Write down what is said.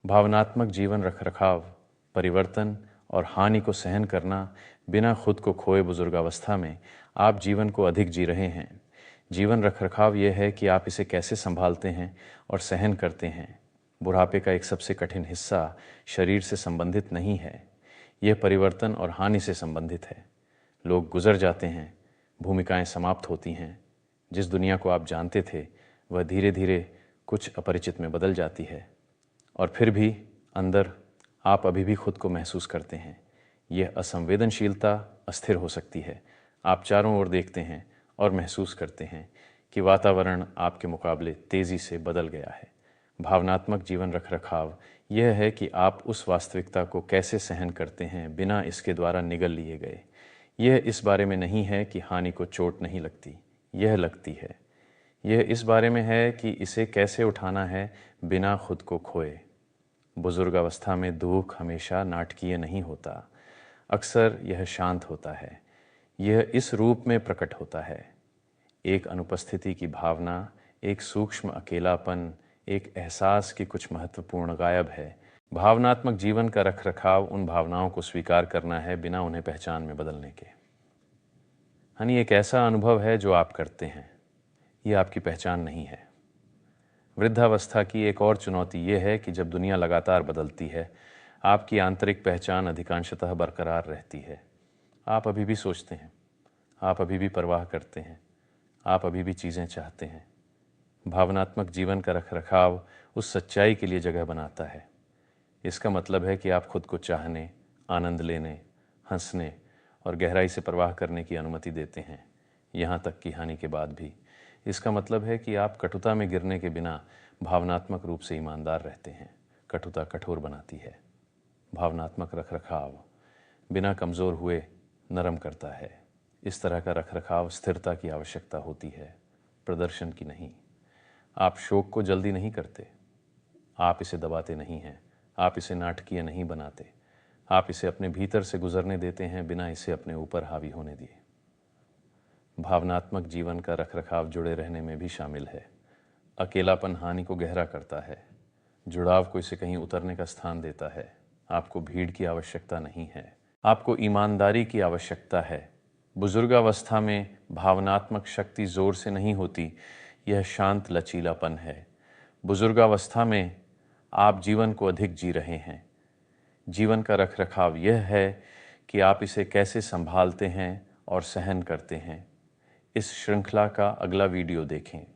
भावनात्मक जीवन रखरखाव, परिवर्तन और हानि को सहन करना बिना खुद को खोए बुजुर्गावस्था में आप जीवन को अधिक जी रहे हैं। जीवन रखरखाव यह है कि आप इसे कैसे संभालते हैं और सहन करते हैं। बुढ़ापे का एक सबसे कठिन हिस्सा शरीर से संबंधित नहीं है, यह परिवर्तन और हानि से संबंधित है। लोग गुजर जाते हैं, भूमिकाएं समाप्त होती हैं। जिस दुनिया को आप जानते थे वह धीरे धीरे कुछ अपरिचित में बदल जाती है, और फिर भी अंदर आप अभी भी खुद को महसूस करते हैं। यह असंवेदनशीलता अस्थिर हो सकती है। आप चारों ओर देखते हैं और महसूस करते हैं कि वातावरण आपके मुकाबले तेज़ी से बदल गया है। भावनात्मक जीवन रखरखाव यह है कि आप उस वास्तविकता को कैसे सहन करते हैं बिना इसके द्वारा निगल लिए गए। यह इस बारे में नहीं है कि हानि को चोट नहीं लगती, यह लगती है। यह इस बारे में है कि इसे कैसे उठाना है बिना खुद को खोए। बुजुर्गावस्था में दुख हमेशा नाटकीय नहीं होता, अक्सर यह शांत होता है। यह इस रूप में प्रकट होता है: एक अनुपस्थिति की भावना, एक सूक्ष्म अकेलापन, एक एहसास कि कुछ महत्वपूर्ण गायब है। भावनात्मक जीवन का रखरखाव उन भावनाओं को स्वीकार करना है बिना उन्हें पहचान में बदलने के। हानि एक ऐसा अनुभव है जो आप करते हैं, यह आपकी पहचान नहीं है। वृद्धावस्था की एक और चुनौती यह है कि जब दुनिया लगातार बदलती है, आपकी आंतरिक पहचान अधिकांशतः बरकरार रहती है। आप अभी भी सोचते हैं, आप अभी भी परवाह करते हैं, आप अभी भी चीज़ें चाहते हैं। भावनात्मक जीवन का रखरखाव उस सच्चाई के लिए जगह बनाता है। इसका मतलब है कि आप खुद को चाहने, आनंद लेने, हंसने और गहराई से परवाह करने की अनुमति देते हैं, यहाँ तक कि हानि के बाद भी। इसका मतलब है कि आप कटुता में गिरने के बिना भावनात्मक रूप से ईमानदार रहते हैं। कटुता कठोर बनाती है, भावनात्मक रखरखाव बिना कमज़ोर हुए नरम करता है। इस तरह का रखरखाव स्थिरता की आवश्यकता होती है, प्रदर्शन की नहीं। आप शोक को जल्दी नहीं करते, आप इसे दबाते नहीं हैं, आप इसे नाटकीय नहीं बनाते। आप इसे अपने भीतर से गुजरने देते हैं बिना इसे अपने ऊपर हावी होने दिए। भावनात्मक जीवन का रखरखाव जुड़े रहने में भी शामिल है। अकेलापन हानि को गहरा करता है, जुड़ाव को इसे कहीं उतरने का स्थान देता है। आपको भीड़ की आवश्यकता नहीं है, आपको ईमानदारी की आवश्यकता है। बुजुर्गावस्था में भावनात्मक शक्ति जोर से नहीं होती, यह शांत लचीलापन है। बुजुर्गावस्था में आप जीवन को अधिक जी रहे हैं। जीवन का रखरखाव यह है कि आप इसे कैसे संभालते हैं और सहन करते हैं। इस श्रृंखला का अगला वीडियो देखें।